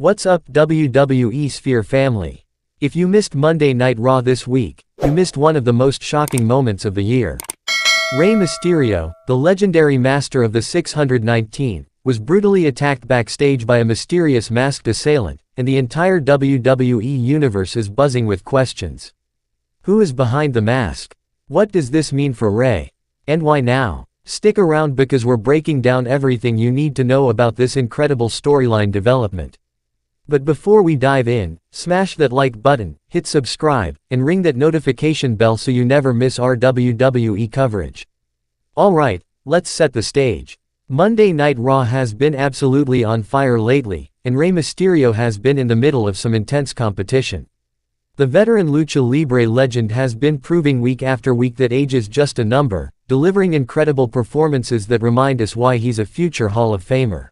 What's up, WWE Sphere family? If you missed Monday Night Raw this week, you missed one of the most shocking moments of the year. Rey Mysterio, the legendary master of the 619, was brutally attacked backstage by a mysterious masked assailant, and the entire WWE Universe is buzzing with questions. Who is behind the mask? What does this mean for Rey? And why now? Stick around because we're breaking down everything you need to know about this incredible storyline development. But before we dive in, smash that like button, hit subscribe, and ring that notification bell so you never miss our WWE coverage. Alright, let's set the stage. Monday Night Raw has been absolutely on fire lately, and Rey Mysterio has been in the middle of some intense competition. The veteran Lucha Libre legend has been proving week after week that age is just a number, delivering incredible performances that remind us why he's a future Hall of Famer.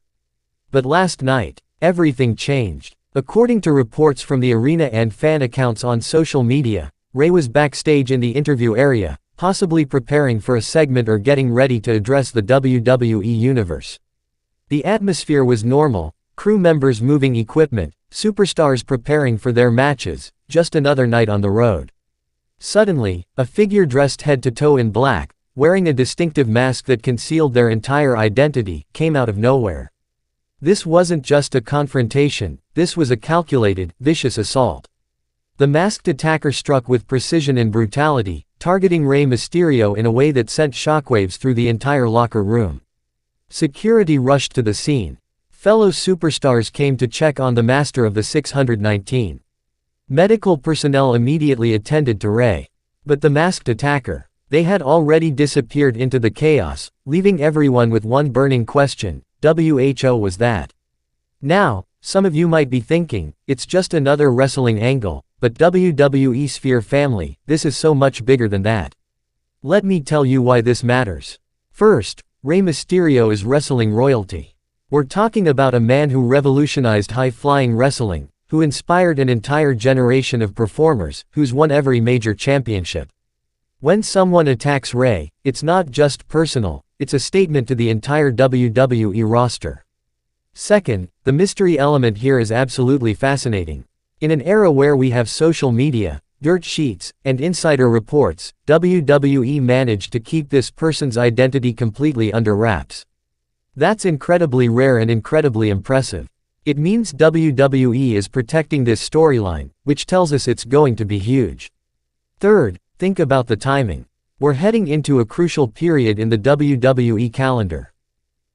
But last night, everything changed. According to reports from the arena and fan accounts on social media, Rey was backstage in the interview area, possibly preparing for a segment or getting ready to address the WWE Universe. The atmosphere was normal, crew members moving equipment, superstars preparing for their matches, just another night on the road. Suddenly, a figure dressed head to toe in black, wearing a distinctive mask that concealed their entire identity, came out of nowhere. This wasn't just a confrontation, this was a calculated, vicious assault. The masked attacker struck with precision and brutality, targeting Rey Mysterio in a way that sent shockwaves through the entire locker room. Security rushed to the scene. Fellow superstars came to check on the master of the 619. Medical personnel immediately attended to Rey. But the masked attacker, they had already disappeared into the chaos, leaving everyone with one burning question. WHO was that? Now, some of you might be thinking, it's just another wrestling angle, but WWE Sphere family, this is so much bigger than that. Let me tell you why this matters. First, Rey Mysterio is wrestling royalty. We're talking about a man who revolutionized high-flying wrestling, who inspired an entire generation of performers, who's won every major championship. When someone attacks Rey, it's not just personal, it's a statement to the entire WWE roster. Second, the mystery element here is absolutely fascinating. In an era where we have social media, dirt sheets, and insider reports, WWE managed to keep this person's identity completely under wraps. That's incredibly rare and incredibly impressive. It means WWE is protecting this storyline, which tells us it's going to be huge. Third, think about the timing. We're heading into a crucial period in the WWE calendar.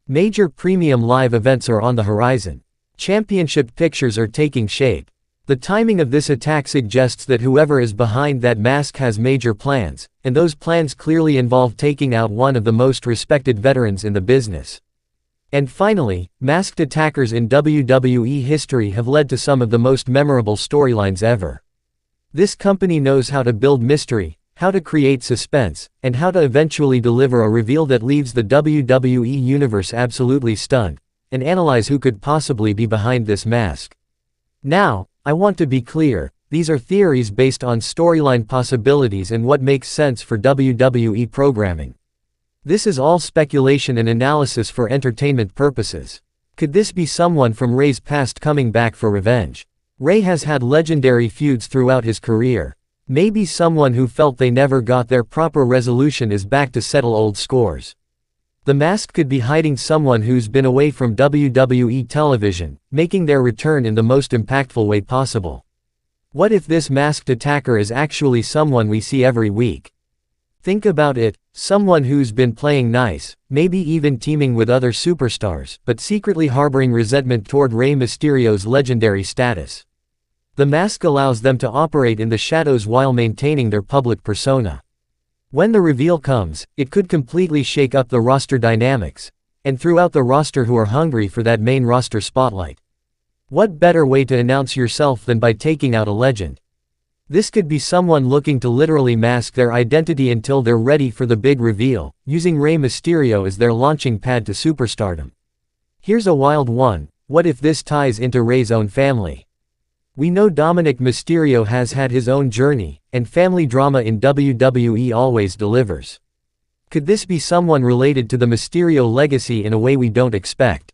Major premium live events are on the horizon. Championship pictures are taking shape. The timing of this attack suggests that whoever is behind that mask has major plans, and those plans clearly involve taking out one of the most respected veterans in the business. And finally, masked attackers in WWE history have led to some of the most memorable storylines ever. This company knows how to build mystery, how to create suspense, and how to eventually deliver a reveal that leaves the WWE Universe absolutely stunned, and analyze who could possibly be behind this mask. Now, I want to be clear, these are theories based on storyline possibilities and what makes sense for WWE programming. This is all speculation and analysis for entertainment purposes. Could this be someone from Rey's past coming back for revenge? Rey has had legendary feuds throughout his career. Maybe someone who felt they never got their proper resolution is back to settle old scores. The mask could be hiding someone who's been away from WWE television, making their return in the most impactful way possible. What if this masked attacker is actually someone we see every week? Think about it, someone who's been playing nice, maybe even teaming with other superstars, but secretly harboring resentment toward Rey Mysterio's legendary status. The mask allows them to operate in the shadows while maintaining their public persona. When the reveal comes, it could completely shake up the roster dynamics, and throughout the roster who are hungry for that main roster spotlight. What better way to announce yourself than by taking out a legend? This could be someone looking to literally mask their identity until they're ready for the big reveal, using Rey Mysterio as their launching pad to superstardom. Here's a wild one, what if this ties into Rey's own family? We know Dominic Mysterio has had his own journey, and family drama in WWE always delivers. Could this be someone related to the Mysterio legacy in a way we don't expect?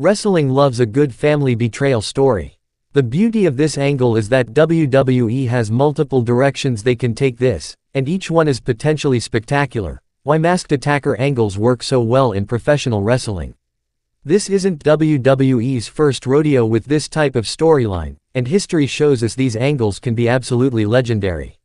Wrestling loves a good family betrayal story. The beauty of this angle is that WWE has multiple directions they can take this, and each one is potentially spectacular. Why masked attacker angles work so well in professional wrestling. This isn't WWE's first rodeo with this type of storyline, and history shows us these angles can be absolutely legendary.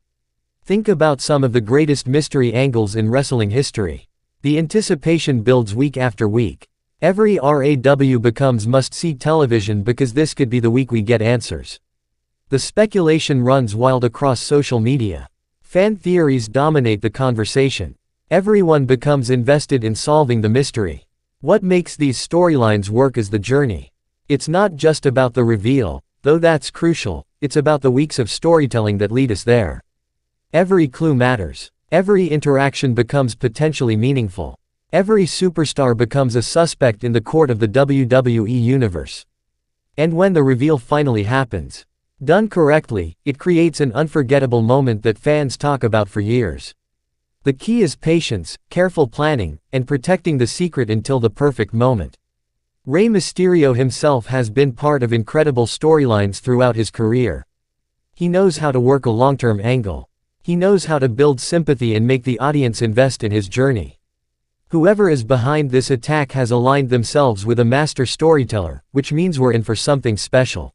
Think about some of the greatest mystery angles in wrestling history. The anticipation builds week after week. Every RAW becomes must-see television because this could be the week we get answers. The speculation runs wild across social media. Fan theories dominate the conversation. Everyone becomes invested in solving the mystery. What makes these storylines work is the journey. It's not just about the reveal, though that's crucial, it's about the weeks of storytelling that lead us there. Every clue matters. Every interaction becomes potentially meaningful. Every superstar becomes a suspect in the court of the WWE Universe. And when the reveal finally happens, done correctly, it creates an unforgettable moment that fans talk about for years. The key is patience, careful planning, and protecting the secret until the perfect moment. Rey Mysterio himself has been part of incredible storylines throughout his career. He knows how to work a long-term angle. He knows how to build sympathy and make the audience invest in his journey. Whoever is behind this attack has aligned themselves with a master storyteller, which means we're in for something special.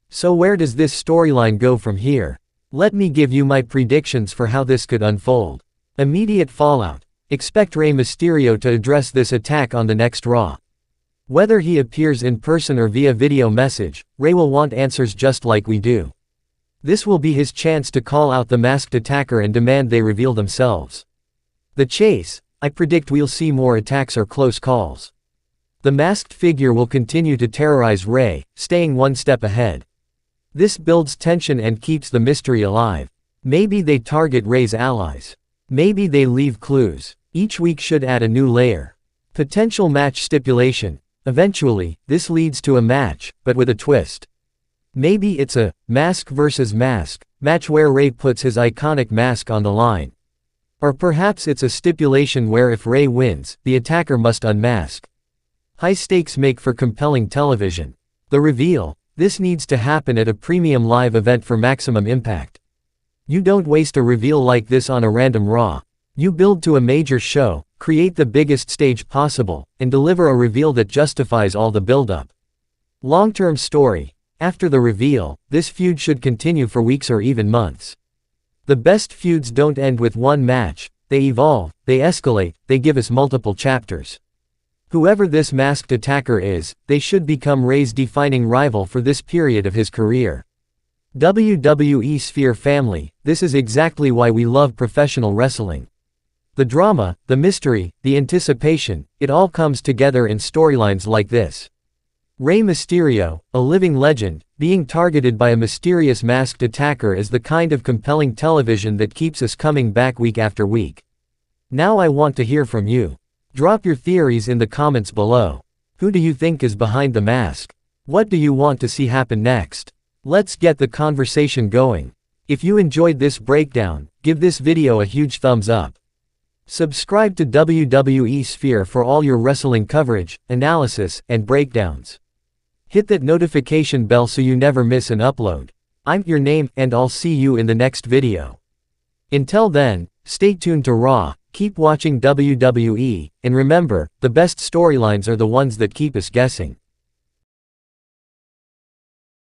So where does this storyline go from here? Let me give you my predictions for how this could unfold. Immediate fallout. Expect Rey Mysterio to address this attack on the next Raw. Whether he appears in person or via video message, Rey will want answers just like we do. This will be his chance to call out the masked attacker and demand they reveal themselves. The chase. I predict we'll see more attacks or close calls. The masked figure will continue to terrorize Rey, staying one step ahead. This builds tension and keeps the mystery alive. Maybe they target Rey's allies. Maybe they leave clues. Each week should add a new layer. Potential match stipulation. Eventually, this leads to a match, but with a twist. Maybe it's a mask versus mask match where Rey puts his iconic mask on the line. Or perhaps it's a stipulation where if Rey wins, the attacker must unmask. High stakes make for compelling television. The reveal. This needs to happen at a premium live event for maximum impact. You don't waste a reveal like this on a random Raw. You build to a major show, create the biggest stage possible, and deliver a reveal that justifies all the build-up. Long-term story. After the reveal, this feud should continue for weeks or even months. The best feuds don't end with one match, they evolve, they escalate, they give us multiple chapters. Whoever this masked attacker is, they should become Rey's defining rival for this period of his career. WWE Sphere family, this is exactly why we love professional wrestling. The drama, the mystery, the anticipation, it all comes together in storylines like this. Rey Mysterio, a living legend, being targeted by a mysterious masked attacker is the kind of compelling television that keeps us coming back week after week. Now I want to hear from you. Drop your theories in the comments below. Who do you think is behind the mask? What do you want to see happen next? Let's get the conversation going. If you enjoyed this breakdown, give this video a huge thumbs up. Subscribe to WWE Sphere for all your wrestling coverage, analysis, and breakdowns. Hit that notification bell so you never miss an upload. I'm your name, and I'll see you in the next video. Until then, stay tuned to Raw, keep watching WWE, and remember, the best storylines are the ones that keep us guessing.